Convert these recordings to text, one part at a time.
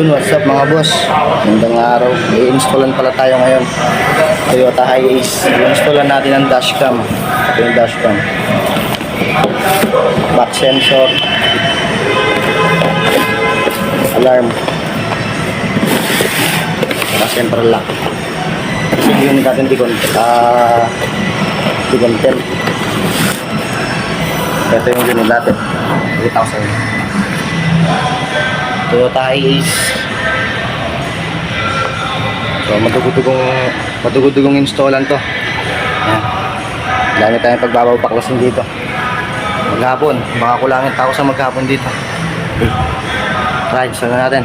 Yun, what's up mga boss? Magandang araw. I-installan pala tayo ngayon. Toyota Hiace. I-installan natin ang dashcam. Ito yung dashcam. Back sensor. Alarm. Saka central lock. Kasi yung natin Tigon 10. Ito yung unit natin. 3,000. Toyota Hiace. So madugudugong installan to. Ayan. Dami tayong pagbabaklasin dito. Maghapon, baka kulangin tao sa maghapon dito. Okay. Try, install na natin.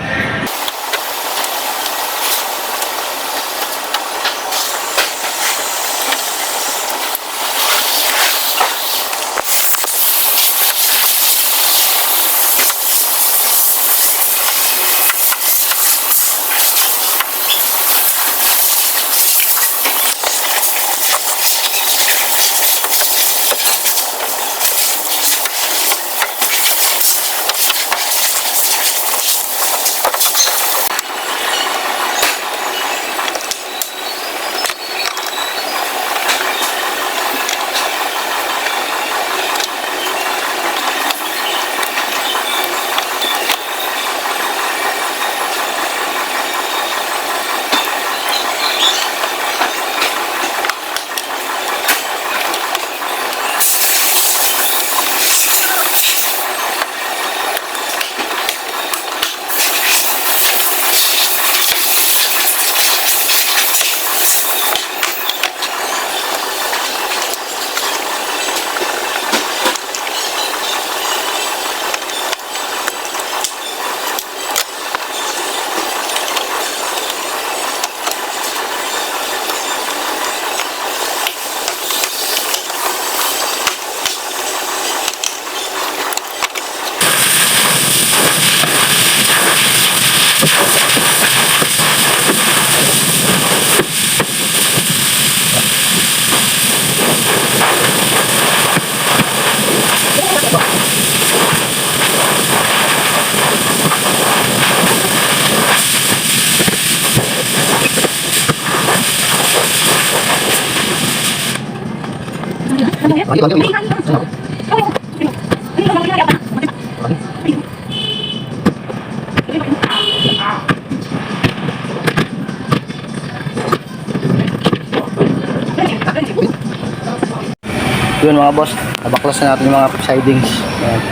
Yun mga boss, nabaklas na natin yung mga sidings. Ayan.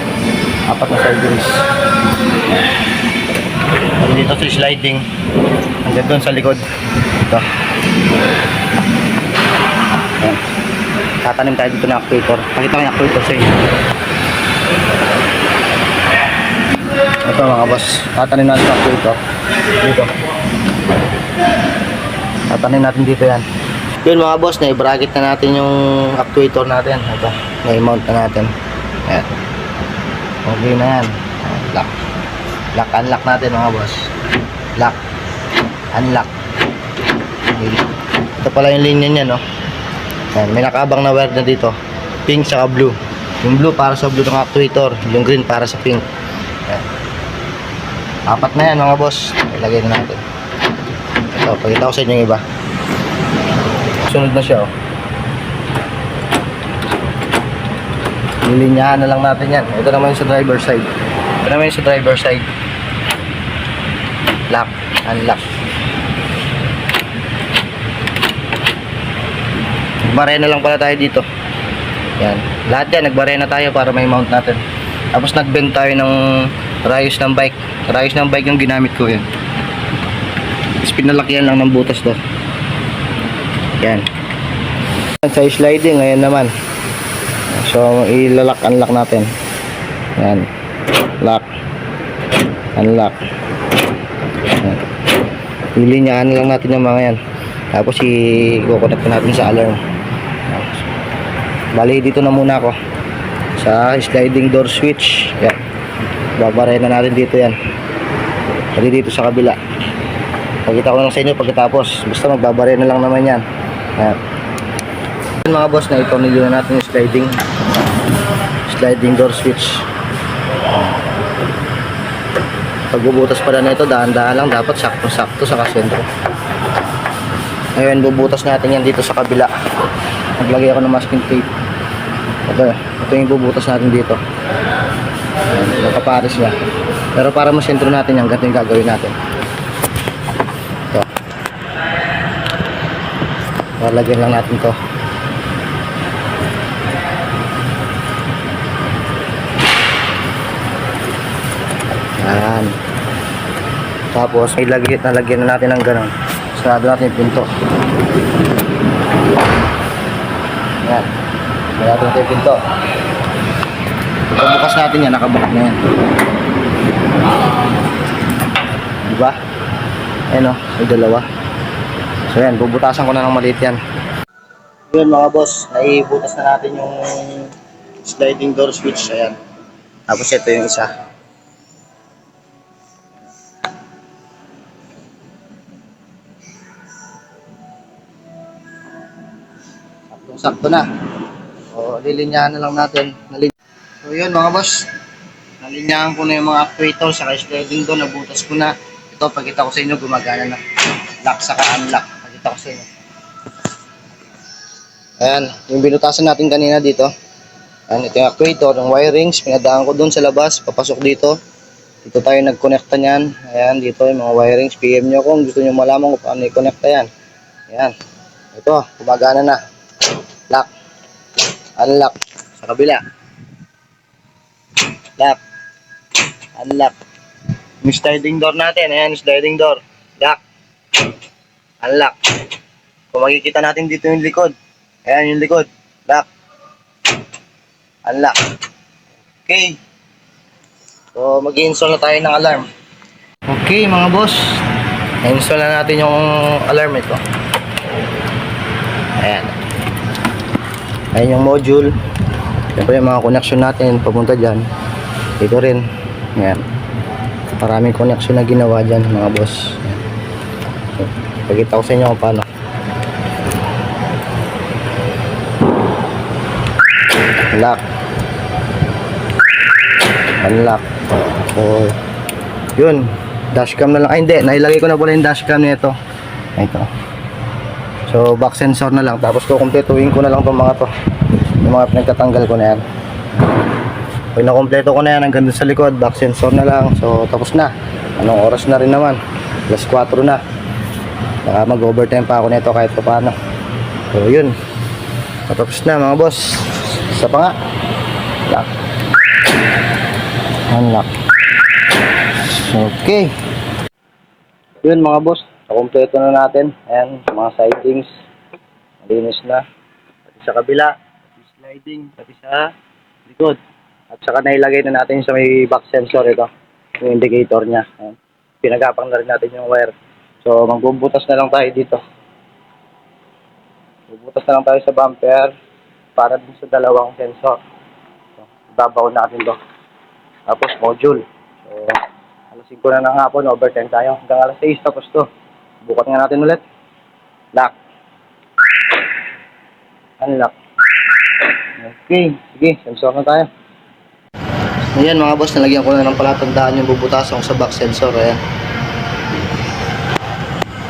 4 na sidings. Ayan. Dito sa sliding hanggang doon sa likod. Ito. Ayan. Tatanim tayo dito ng actuator. Pakita ko yung actuator sa inyo. Ito mga boss, tatanim natin yung actuator dito. Tatanim natin dito yan. Yun mga boss, na-bracket na natin yung actuator natin. Ito, na-mount na natin. Ayan. Okay na yan. Lock. Lock, unlock natin mga boss. Lock. Unlock. Okay. Ito pala yung linya niya, no? Ayan, may nakabang na wire na dito. Pink saka blue. Yung blue para sa blue ng actuator. Yung green para sa pink. Ayan. 4 na yan mga boss. Ilagay na natin. Ito, pakita ko sa inyo yung iba. Sunod na siya, oh. Lilinyahan na lang natin yan. Ito naman yung sa driver side. Ito naman yung sa driver side. Lock, unlock. Nagbarena lang pala tayo dito. Yan. Lahat yan, nagbarena tayo para may mount natin. Tapos nagbend tayo ng rayos ng bike. Rayos ng bike yung ginamit ko yun. Tapos pinalakyan lang ng butas to. Yan. Sa sliding ngayon naman. So ilalak unlock natin. Yan. Lock. Unlock. Yan. Ilinyaan lang natin yung mga yan. Tapos i-connect natin sa alarm. Bali dito na muna ako sa sliding door switch. Yan. Babaray na natin dito yan. Pati dito sa kabila. Pakita ko lang sa inyo pagkatapos. Basta magbabaray na lang naman yan. Ayan. Mga boss, na itornilyo na natin yung sliding door switch. Pagbubutas pala nito, dahan-dahan lang, dapat sakto-sakto sa kasentro. Ngayon, bubutas natin yan dito sa kabila. Naglagay ako ng masking tape. Ito yung bubutas natin dito. Nakapares niya. Pero para masentro natin yan, ganito yung gagawin natin. Ito. Lalagyan lang natin to. Yan. Tapos nalagyan na natin ng ganun. Sarado natin yung pinto. Yan. Sarado natin yung pinto. Pagbukas natin yan, nakabukas na yan. Diba? Ayan o, may dalawa. So yan, bubutasan ko na ng maliit yan. Yun mga boss, naibutas na natin yung sliding door switch. Ayan. Tapos ito yung isa. Sakto na. O, lilinyahan na lang natin. So, yun mga boss. Nalinyahan ko na yung mga actuator sa sliding door. Nabutas ko na. Ito, pagkita ko sa inyo, gumagana na. Lock saka unlock. Pagkita ko sa inyo. Ayan. Yung binutasan natin kanina dito. Ayan, ito yung actuator. Yung wirings. Pinadaan ko dun sa labas. Papasok dito. Dito tayo nagkonekta niyan. Ayan, dito yung mga wirings. PM nyo kung gusto nyo malaman kung paano i-connecta yan. Ayan. Ito, gumagana na. Lock. Unlock. Sa kabila. Lock. Unlock. Yung sliding door natin. Ayan, sliding door. Lock. Unlock. Kung makikita natin dito yung likod. Ayan yung likod. Lock. Unlock. Okay. So, mag-i-install na tayo ng alarm. Okay, mga boss. Na-install na natin yung alarm ito. Ayan. Ayan yung module. Siyempre yung mga connection natin papunta dyan. Ito rin. Ayan. Maraming connection na ginawa dyan mga boss. So, pagkita ko sa inyo kung paano. Lock. Unlock. So, yun. Dashcam na lang. Ay hindi. Nailagay ko na pala yung dashcam nito. Ito. So, back sensor na lang. Tapos kukumpletuhin ko na lang itong mga to. Yung mga pinagtatanggal ko na yan. Pag nakompleto ko na yan hanggang dun sa likod, back sensor na lang. So, tapos na. Anong oras na rin naman? Plus 4 na. Baka mag-overtime pa ako nito kahit pa paano. So, yun. Tapos na mga boss. Isa pa nga. Lock. Unlock. Okay. Yun mga boss. Kompleto na natin. Ayan, mga sidings. Malinis na. Pati sa kabila. Pati sliding. Pati sa likod. At saka nailagay na natin sa may back sensor ito. Yung indicator niya. Ayan. Pinagapang na rin natin yung wire. So, magbubutas na lang tayo dito. Bubutas na lang tayo sa bumper para din sa dalawang sensor. So, ibabaw natin to. Tapos module. So, alas 5 na ng hapon. Overtime tayo. Hanggang alas 6 tapos to. Bukat nga natin ulit. Lock. Unlock. Okay. Sige, sensor na tayo. Ayan mga boss, nalagyan ko na ng palatandaan yung bubutasan ko sa back sensor. Ayan.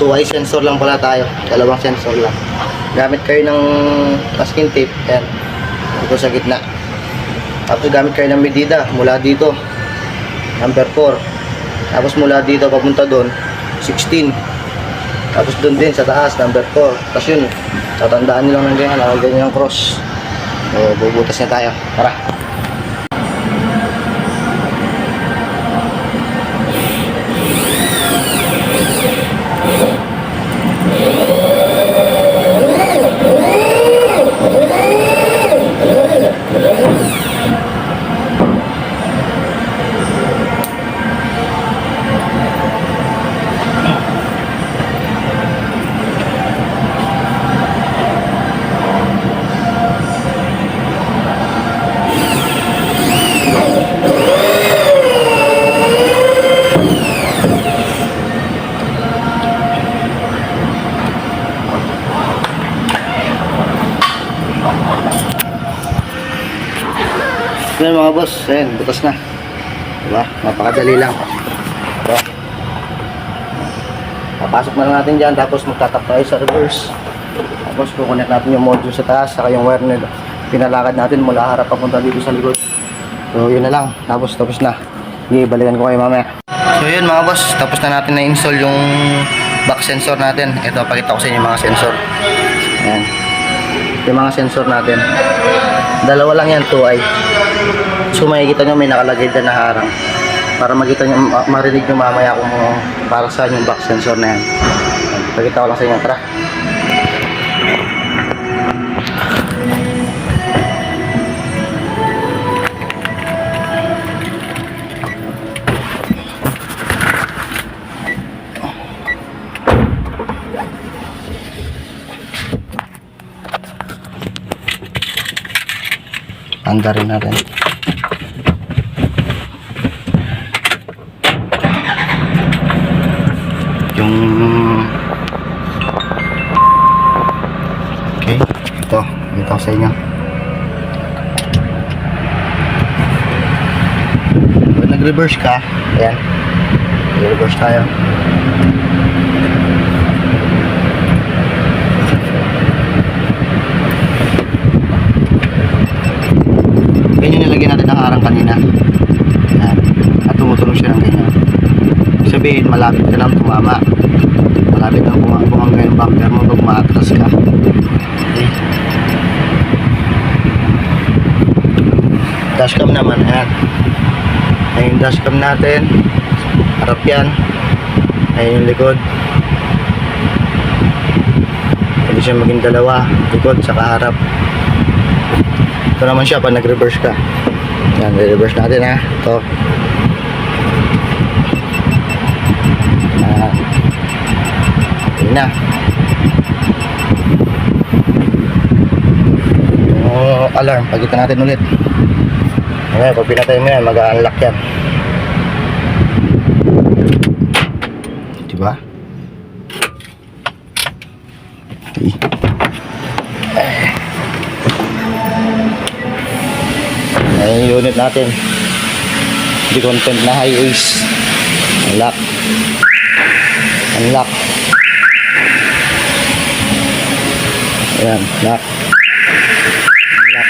2-eye sensor lang pala tayo. Dalawang sensor lang. Gamit kayo ng masking tape. Ayan. Ito sa gitna. Tapos gamit kayo ng medida. Mula dito. Number 4. Tapos mula dito papunta doon. 16. Tapos doon din sa taas, number 4. Tapos yun, tatandaan nyo lang ng ganyan, lagyan nyo ng cross. So, bubutas na tayo. Tara. Yan mga boss, ayan, butas na. Diba? Napakadali lang. Papasok na lang natin dyan, tapos magtatap tayo sa reverse. Tapos kukunik natin yung module sa taas, saka yung wire na pinalakad natin mula harap papunta dito sa likod. So yun na lang, tapos na. Balikan ko kayo mamaya. So yun mga boss, tapos na natin na-install yung back sensor natin. Ito, pakita ko sa inyo yung mga sensor. Ayan. Yung mga sensor natin. Dalawa lang yan, 2i. So makikita nyo may nakalagay dyan na harang. Para makita nyo, marinig nyo mamaya kung para saan yung back sensor na yan. Pakita ko lang sa inyo, tara. Anda rin natin. Yung okay, ito sa inyo. Pag nag-reverse ka, ayan, nag-reverse tayo. Ganyan nilagyan natin ang harang kanina. Ayan. At tumutulong siya ng ganyan. Ibig sabihin, malapit ka lang tumama. Malapit lang bumangga yung bumper mo pag maatras ka. Okay. Dashcam naman. Ayan. Ayan yung dashcam natin. Harap yan. Ayan yung likod. Pwede siya maging dalawa. Likod, saka harap. Ito naman siya pag nag-reverse ka. Yan, re-reverse natin ha. Ito. Okay na. Yung alarm, pagkita natin ulit. Ayan, pag pinatay mo yan, mag-unlock yan. Diba? Okay. Ayan yung unit natin. Di content na high ace. Unlock. Unlock. Ayan, lock. Unlock.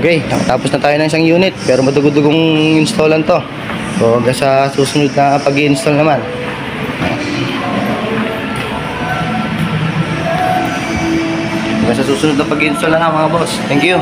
Okay, tapos na tayo ng isang unit. Pero madugod-dugong installan to. So hanggang sa susunod na pag-i-install naman. Sa susunod na pag-install na mga boss. Thank you.